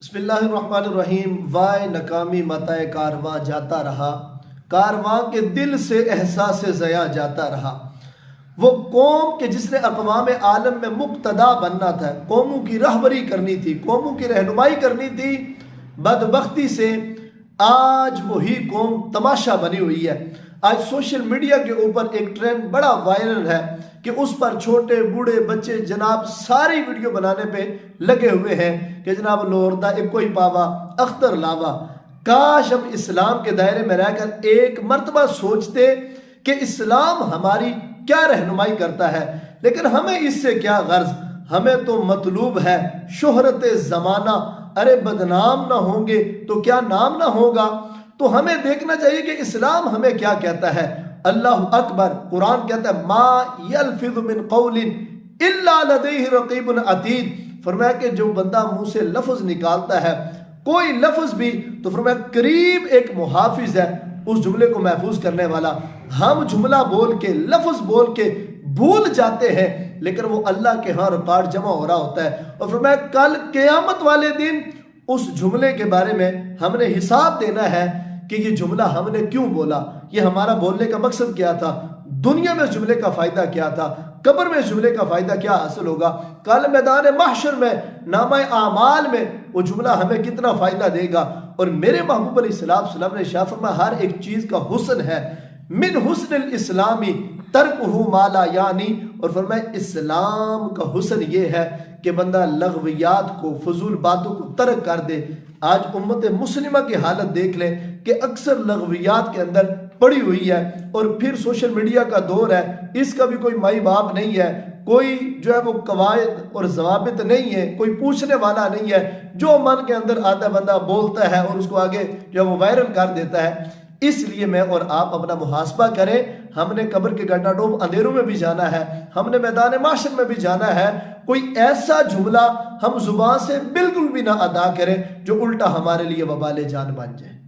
بسم اللہ الرحمن الرحیم۔ وائے ناکامی متائے کارواں جاتا رہا، کارواں کے دل سے احساس ضیاء جاتا رہا۔ وہ قوم کہ جس نے اقوام عالم میں مقتدا بننا تھا، قوموں کی رہبری کرنی تھی، قوموں کی رہنمائی کرنی تھی، بدبختی سے آج وہی قوم تماشا بنی ہوئی ہے۔ آج سوشل میڈیا کے اوپر ایک ٹرینڈ بڑا وائرل ہے کہ اس پر چھوٹے بوڑھے بچے جناب ساری ویڈیو بنانے پہ لگے ہوئے ہیں کہ جناب لوردہ ایک کوئی پاوا اختر لاوا۔ کاش ہم اسلام کے دائرے میں رہ کر ایک مرتبہ سوچتے کہ اسلام ہماری کیا رہنمائی کرتا ہے، لیکن ہمیں اس سے کیا غرض؟ ہمیں تو مطلوب ہے شہرت زمانہ۔ ارے بدنام نہ ہوں گے تو کیا نام نہ ہوگا؟ تو ہمیں دیکھنا چاہیے کہ اسلام ہمیں کیا کہتا ہے۔ اللہ اکبر، قرآن کہتا ہے ما یلفظ من قول الا لدیہ رقیب عتید۔ فرمایا کہ جو بندہ منہ سے لفظ نکالتا ہے کوئی لفظ بھی، تو فرمایا قریب ایک محافظ ہے اس جملے کو محفوظ کرنے والا۔ ہم جملہ بول کے لفظ بول کے بھول جاتے ہیں، لیکن وہ اللہ کے ہاں ریکارڈ جمع ہو رہا ہوتا ہے۔ اور فرمایا کل قیامت والے دن اس جملے کے بارے میں ہم نے حساب دینا ہے کہ یہ جملہ ہم نے کیوں بولا، یہ ہمارا بولنے کا مقصد کیا تھا، دنیا میں اس جملے کا فائدہ کیا تھا، قبر میں اس جملے کا فائدہ کیا حاصل ہوگا، کل میدان محشر میں نامہ اعمال میں وہ جملہ ہمیں کتنا فائدہ دے گا۔ اور میرے محبوب علیہ السلام نے ارشاد فرمایا ہر ایک چیز کا حسن ہے، من حسن الاسلامی ترکہ ما لا یعنی۔ اور فرمایا اسلام کا حسن یہ ہے کہ بندہ لغویات کو، فضول باتوں کو ترک کر دے۔ آج امت مسلمہ کی حالت دیکھ لیں کہ اکثر لغویات کے اندر پڑی ہوئی ہے، اور پھر سوشل میڈیا کا دور ہے، اس کا بھی کوئی مائی باپ نہیں ہے، کوئی جو ہے وہ قواعد اور ضوابط نہیں ہے، کوئی پوچھنے والا نہیں ہے، جو من کے اندر آتا بندہ بولتا ہے اور اس کو آگے جو ہے وہ وائرل کر دیتا ہے۔ اس لیے میں اور آپ اپنا محاسبہ کریں، ہم نے قبر کے گڈھا ڈوب اندھیروں میں بھی جانا ہے، ہم نے میدان محشر میں بھی جانا ہے۔ کوئی ایسا جملہ ہم زبان سے بالکل بھی نہ ادا کریں جو الٹا ہمارے لیے وبال جان بن جائے۔